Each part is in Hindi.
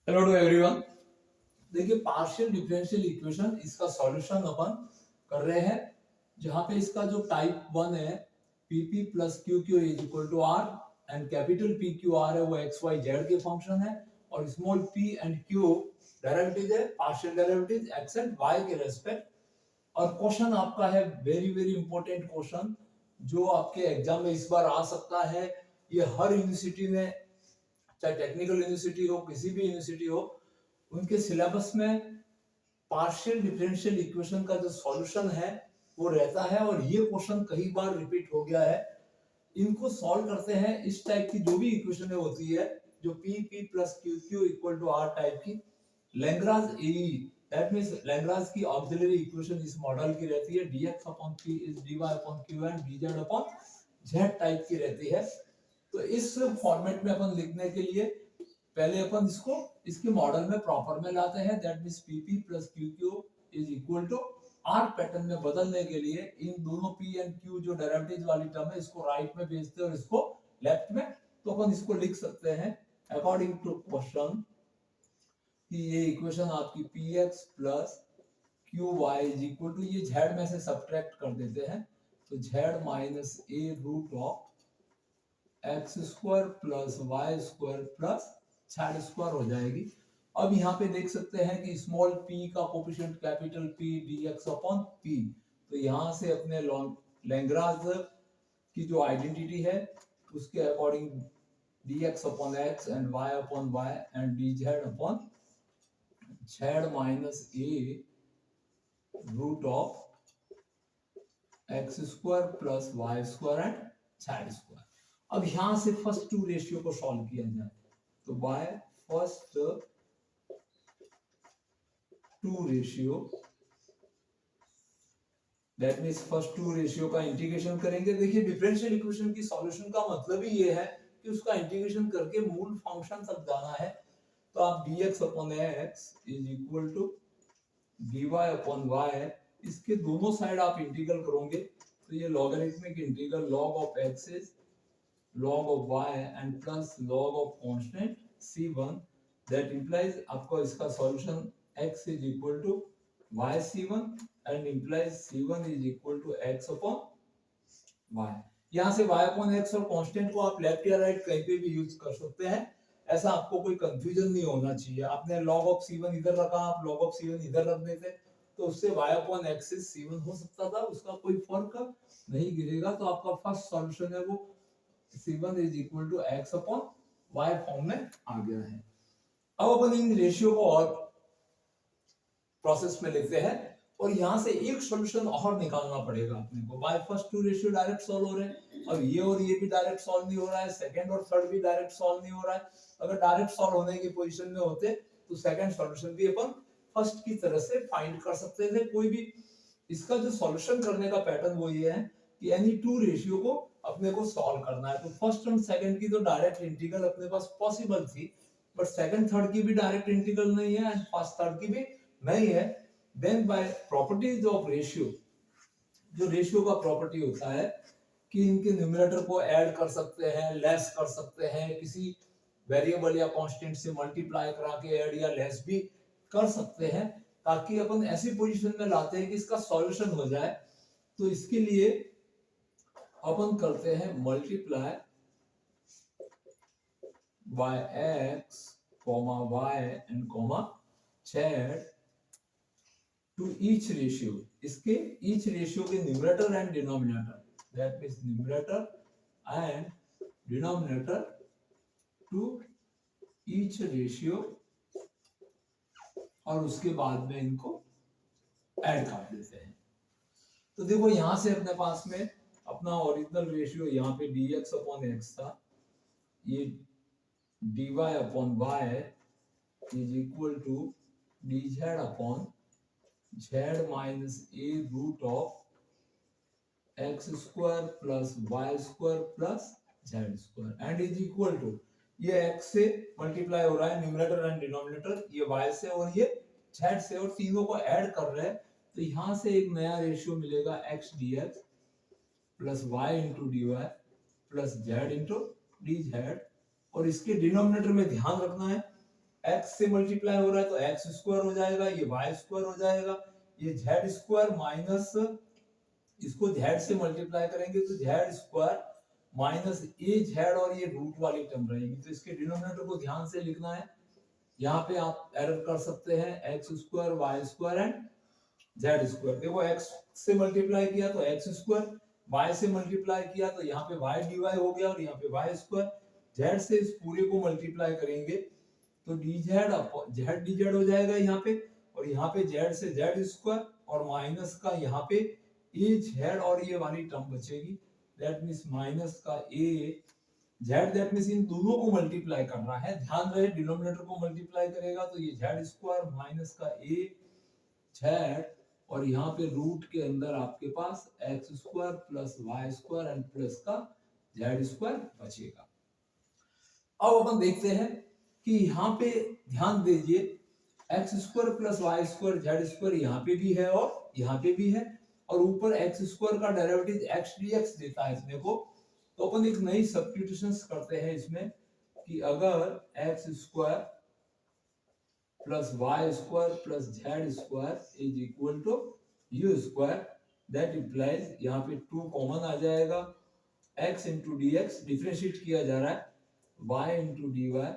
Hello to everyone. देखिए पार्शियल डिफरेंशियल इक्वेशन इसका सॉल्यूशन अपन कर रहे हैं, जहां पे इसका जो टाइप वन है P P plus Q Q is equal to R and capital P Q R है वो एक्स वाई जेड के फंक्शन है और small P and Q derivative है partial derivative X and Y के रेस्पेक्ट। और क्वेश्चन आपका है वेरी वेरी इंपॉर्टेंट क्वेश्चन जो आपके एग्जाम में इस बार आ सकता है। ये हर यूनिवर्सिटी में, चाहे टेक्निकल यूनिवर्सिटी हो किसी भी यूनिवर्सिटी हो, उनके सिलेबस में पार्शियल डिफरेंशियल इक्वेशन का जो सॉल्यूशन है वो रहता है और ये क्वेश्चन कई बार रिपीट हो गया है। इनको सॉल्व करते हैं इस टाइप की जो भी इक्वेशन होती है जो P P plus Q Q equal to R type की Lagrange uh that means Lagrange की ऑक्सिलरी इक्वेशन इस मॉडल की रहती है dx upon p is dy upon q and dz upon z type की रहती है। तो इस फॉर्मेट में अपन लिखने के लिए पहले अपन इसको इसके मॉडल में प्रॉपर में लाते हैं that means pp plus qq is equal to R pattern में बदलने के लिए इन दोनों p एंड q जो डेरिवेटिव वाली टर्म है इसको राइट में भेजते हैं और इसको लेफ्ट में। तो अपन इसको लिख सकते हैं अकॉर्डिंग टू क्वेश्चन कि ये इक्वेशन आपकी px plus qy is equal to ये z में से सब्ट्रैक्ट कर देते हैं तो z minus a root of x square plus Y square plus z square हो जाएगी। अब यहाँ पे देख सकते हैं कि स्मॉल p का coefficient capital P dx upon p। तो यहाँ से अपने लैग्रांज की जो आइडेंटिटी है उसके according dx upon x and y upon y and dz upon z minus a root of x square plus Y square and z square. अब यहां से फर्स्ट टू रेशियो को सॉल्व किया जाए तो by first two ratio that means first two ratio का इंटीग्रेशन करेंगे। देखिए डिफरेंशियल इक्वेशन की सॉल्यूशन का मतलब ही ये है कि उसका इंटीग्रेशन करके मूल फंक्शन तक जाना है। तो आप dx upon x is equal to dy upon y इसके दोनों साइड आप इंटीग्रल करोगे तो ये logarithmic integral log of x is log of y and plus log of constant c1 that implies आपको इसका solution x is equal to y c1 and implies c1 is equal to x upon y। यहाँ से y upon x और कांस्टेंट को आप लेफ्ट या राइट कहीं पे भी यूज कर सकते हैं, ऐसा आपको कोई कंफ्यूजन नहीं होना चाहिए। आपने log of c1 इधर रखा, आप log of c1 इधर रख देते तो उससे y upon x से c1 हो सकता था, उसका कोई फर्क नहीं गिरेगा। तो आपका फर्स्ट सॉल्यूशन है वो c1 is equal to x upon y form में आ गया है। अब अपन इन रेशियो को और प्रोसेस में लेते हैं और यहां से एक सॉल्यूशन और निकालना पड़ेगा अपने को। By first two ratio direct solve हो रहे हैं, अब ये और ये भी डायरेक्ट सॉल्व नहीं हो रहा है, सेकंड और थर्ड भी डायरेक्ट सॉल्व नहीं हो रहा है। अगर डायरेक्ट सॉल्व होने की पोजीशन में होते तो सेकंड सॉल्यूशन भी अपन फर्स्ट की तरह से फाइंड कर सकते थे। कोई भी इसका जो सॉल्यूशन करने का पैटर्न वो ये है कि एनी टू रेशियो को अपने को सॉल्व करना है। तो फर्स्ट और सेकंड की तो डायरेक्ट इंटीग्रल अपने पास पॉसिबल थी, बट सेकंड थर्ड की भी डायरेक्ट इंटीग्रल नहीं है एंड फर्स्ट थर्ड की भी नहीं है। Then by properties of ratio, जो रेशियो का प्रॉपर्टी होता है कि इनके न्यूमरेटर को ऐड कर सकते हैं, लेस कर सकते हैं, किसी वेरिएबल या कांस्टेंट से मल्टीप्लाई करा के ऐड या लेस भी कर सकते हैं, ताकि अपन ऐसी पोजीशन में लाते हैं कि इसका सॉल्यूशन हो जाए। तो इसके लिए अपन करते हैं multiply by x comma y and comma z to each ratio. इसके ईच रेशियो के numerator and denominator, that means numerator and denominator to each ratio, और उसके बाद में इनको ऐड कर देते हैं। तो देखो यहां से अपने पास में अपना ओरिजिनल रेशियो यहाँ पे dx अपॉन x था, ये dy upon y is equal to dz upon z minus a root of x square plus y square plus z square and is equal to ये x से मल्टीप्लाई हो रहा है न्यूमरेटर एंड डिनोमिनेटर, ये y से और ये z से, और तीनों को ऐड कर रहे हैं। तो यहां से एक नया रेशियो मिलेगा x dx plus y into d y plus z into d z. और इसके डिनोमिनेटर में ध्यान रखना है x से मल्टीप्लाई हो रहा है तो x स्क्वायर हो जाएगा, ये y स्क्वायर हो जाएगा, ये z स्क्वायर माइनस इसको z से मल्टीप्लाई करेंगे तो z स्क्वायर माइनस ए जेड और ये रूट वाली टर्म रहेगी। तो इसके डिनोमिनेटर को ध्यान से लिखना है। यहाँ पे आप एरर कर सकते हैं, x square y square and z square. देखो x से मल्टीप्लाई किया तो x स्क्वायर, y से मल्टीप्लाई किया तो यहाँ पे y dy हो गया और यहाँ पे y स्क्वायर, z से इस पूरे को मल्टीप्लाई करेंगे तो dz अपॉन z dz हो जाएगा यहाँ पे, और यहाँ पे z से z स्क्वायर और माइनस का यहाँ पे a z और ये वाली टर्म बचेगी, दैट मींस माइनस का a z, दैट मींस इन दोनों को मल्टीप्लाई करना है। ध्यान रहे डिनोमिनेटर को मल्टीप्लाई करेगा तो ये z स्क्वायर माइनस का a z और यहाँ पे रूट के अंदर आपके पास X square plus Y square and plus का जेड स्क्वायर बचेगा। अब अपन देखते हैं कि यहाँ पे ध्यान दीजिए x square plus Y square z square यहाँ पे भी है और यहाँ पे भी है, और ऊपर एक्स स्क्वायर का डेरिवेटिव एक्स डीएक्स देता है इसमें को। तो अपन एक नई सब्स्टिट्यूशन करते हैं इसमें कि अगर x square plus Y square plus z square is equal to u square, that implies यहाँ पे 2 कॉमन आ जाएगा, x into d x differentiate किया जा रहा है, y into d y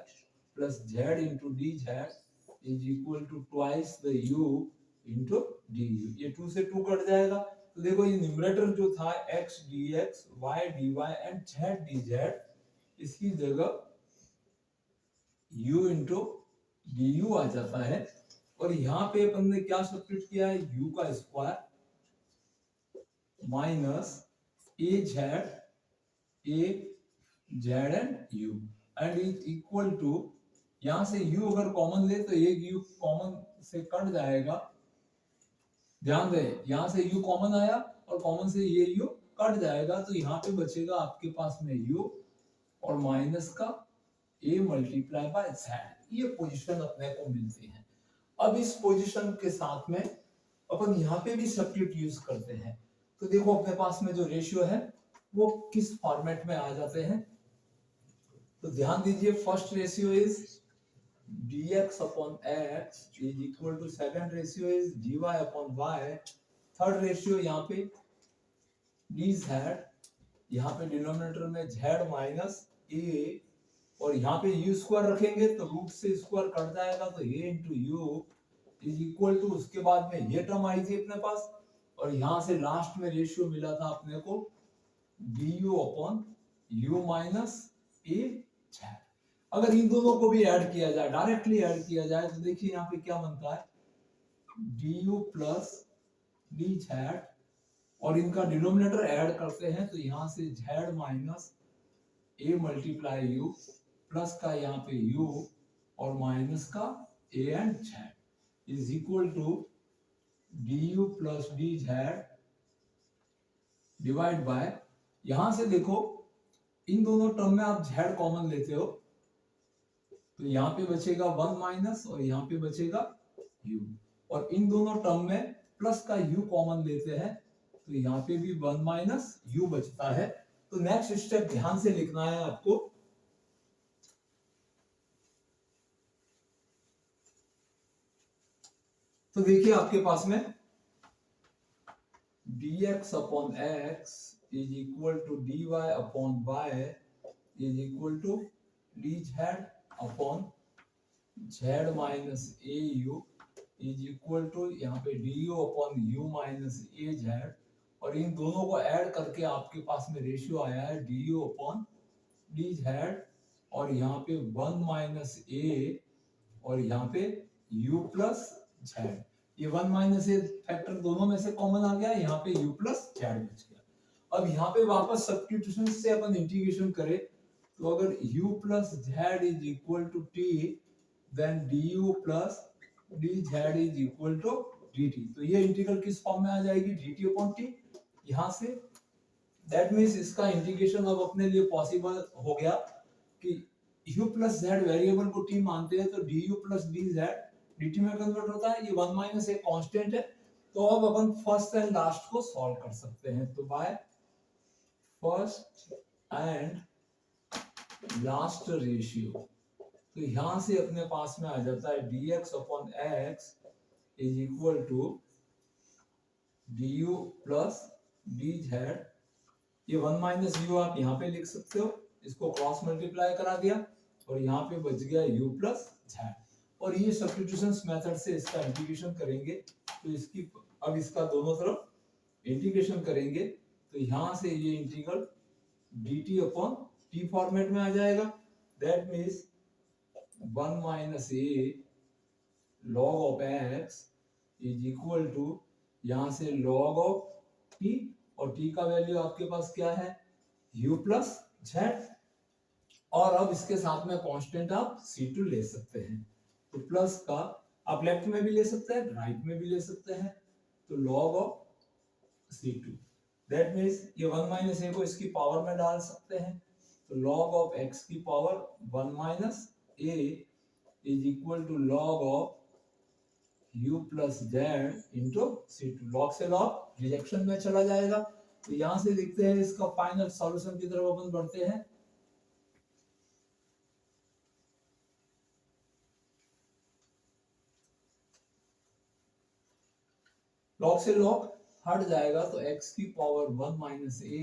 plus z into d z is equal to twice the u into d u. ये 2 से 2 कट जाएगा। तो देखो ये न्यूमरेटर जो था x dx y dy and z dz, इसकी जगह u इंटू du आ जाता है, और यहाँ पे अपन ने क्या सब्स्टिट्यूट किया है, u का square minus a z and u and is equal to, यहाँ से u अगर कॉमन ले तो एक u कॉमन से कट जाएगा। ध्यान दे यहाँ से u कॉमन आया और कॉमन से ये u कट जाएगा, तो यहाँ पे बचेगा आपके पास में u और माइनस का a मल्टीप्लाई बाय z। ये पोजीशन अपने को मिलती है। अब इस पोजीशन के साथ में अपन यहाँ पे भी सब्स्टिट्यूट यूज करते हैं। तो देखो अपने पास में जो रेशियो है वो किस फॉर्मेट में आ जाते हैं, तो ध्यान दीजिए first ratio is dx upon x is equal to second ratio is dy upon y, third ratio यहाँ पे dz, यहाँ पे डिनोमिनेटर में z माइनस a और यहाँ पे u स्क्वायर रखेंगे तो रूट से स्क्वायर कट जाएगा तो a into u is equal to, उसके बाद में ये टर्म आई थी अपने पास, और यहाँ से लास्ट में रेशियो मिला था अपने को du upon u minus a z। अगर इन दोनों को भी ऐड किया जाए, डायरेक्टली ऐड किया जाए, तो देखिए यहाँ पे क्या बनता है du प्लस dz, और इनका डिनोमिनेटर ऐड करते हैं तो यहाँ से z minus a multiply u plus का यहाँ पे u और माइनस का a and z is equal to du plus dz divide by, यहाँ से देखो इन दोनों टर्म में आप z कॉमन लेते हो तो यहाँ पे बचेगा 1 माइनस और यहाँ पे बचेगा u, और इन दोनों टर्म में प्लस का u कॉमन लेते हैं तो यहाँ पे भी 1 माइनस u बचता है। तो नेक्स्ट स्टेप ध्यान से लिखना है आपको, तो देखिए आपके पास में dx upon x is equal to dy upon y is equal to dz upon z minus au is equal to यहाँ पे du upon u minus az, और इन दोनों को ऐड करके आपके पास में रेशियो आया है du अपॉन dz, और यहाँ पे 1 माइनस a और यहाँ पे u प्लस z, ये 1 माइनस a फैक्टर दोनों में से कॉमन आ गया, यहाँ पे u प्लस z बच गया। अब यहाँ पे वापस सब्स्टिट्यूशन से अपन इंटीग्रेशन करें तो अगर u plus z is equal to t, then du plus dz is equal to dt, तो ये इंटीग्रल किस फॉर्म में आ जाएगी dt अपॉन t यहाँ से। दैट मींस इसका इंटीग्रेशन अब अपने लिए पॉसिबल हो गया कि u प्लस z वेरिएबल को t मानते हैं तो du प्लस dz dt में कन्वर्ट होता है, ये 1 माइनस एक कांस्टेंट है। तो अब अपन फर्स्ट एंड लास्ट को सॉल्व कर सकते हैं, तो by first and last ratio तो यहां से अपने पास में आ जाता है dx upon x is equal to du plus dz। ये 1 माइनस यू आप यहाँ पे लिख सकते हो, इसको क्रॉस मल्टीप्लाई करा दिया और यहाँ पे बच गया u प्लस z। और ये सब्स्टिट्यूशंस मेथड से इसका इंटीग्रेशन करेंगे तो इसकी अब इसका दोनों तरफ इंटीग्रेशन करेंगे तो यहाँ से ये integral dt upon t format में आ जाएगा। That means 1 minus a log of x is equal to यहाँ से log ऑफ t, और t का वैल्यू आपके पास क्या है u प्लस z, और अब इसके साथ में कांस्टेंट आप c2 ले सकते हैं। तो प्लस का आप लेफ्ट में भी ले सकते हैं, राइट में भी ले सकते हैं, तो log of c2। That means ये 1 माइनस a को इसकी पावर में डाल सकते हैं, तो log ऑफ x की power 1 minus a is equal to log of u plus z into c2। log से log रिजेक्शन में चला जाएगा। तो यहां से देखते हैं इसका फाइनल सॉल्यूशन की तरफ अपन बढ़ते हैं। log से log हट जाएगा तो x की power 1 minus a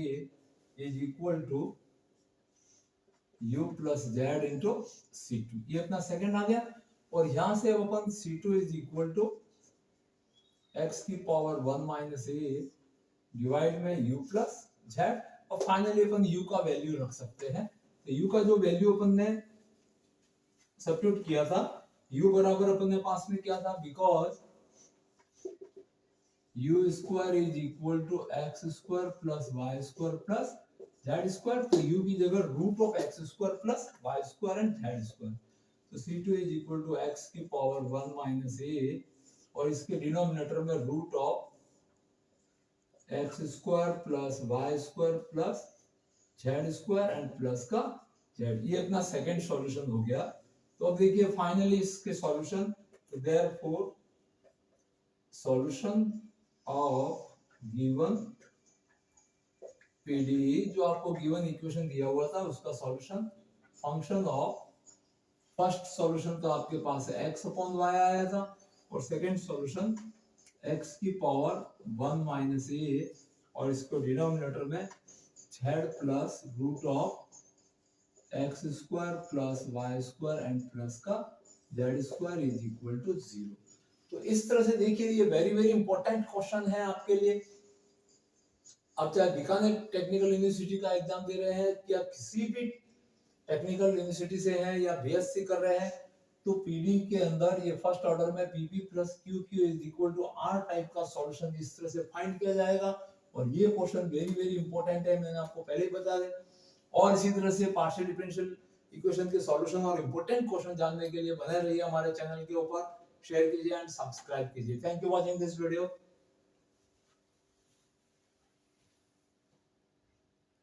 is equal to u plus z into c2। ये अपना सेकंड आ गया, और यहां से अपन c2 is equal to x की पावर 1 माइनस a डिवाइड में u प्लस z, और फाइनली अपन u का वैल्यू रख सकते हैं। तो u का जो वैल्यू अपन ने सब्स्टिट्यूट किया था, u बराबर अपन ने पास में किया था because u square is equal to x square plus Y square plus z square. तो u की जगह root of x square plus Y square and z square. तो c2 is equal to x की पावर 1 माइनस a, और इसके डिनोमिनेटर में root of x square plus Y square plus z square and plus का z। ये अपना सेकंड सॉल्यूशन हो गया। तो अब देखिए फाइनली इसके solution, therefore solution of given PDE, जो आपको गिवन इक्वेशन दिया हुआ था उसका solution, function of first solution तो आपके पास है x अपॉन y आया था, और सेकंड सॉल्यूशन x की पावर 1 माइनस a, और इसको डिनोमिनेटर में z plus root of x square plus Y square and plus का Z square is equal to 0। तो इस तरह से देखिए ये वेरी वेरी इंपॉर्टेंट क्वेश्चन है आपके लिए। आप चाहे बीकानेर टेक्निकल यूनिवर्सिटी का एग्जाम दे रहे हैं या किसी भी टेक्निकल यूनिवर्सिटी से हैं या बीएससी कर रहे हैं, तो पीडी के अंदर ये फर्स्ट ऑर्डर में pp plus q is equal to R type का सॉल्यूशन इस तरह से फाइंड किया जाएगा। और ये क्वेश्चन वेरी वेरी इंपॉर्टेंट है, मैंने आपको पहले ही बता दिया। और इसी तरह से पार्शियल डिफरेंशियल इक्वेशन के सॉल्यूशन और इंपॉर्टेंट क्वेश्चन जानने के लिए बने रहिए हमारे चैनल के ऊपर, शेयर कीजिए एंड सब्सक्राइब कीजिए। Thank you watching this video.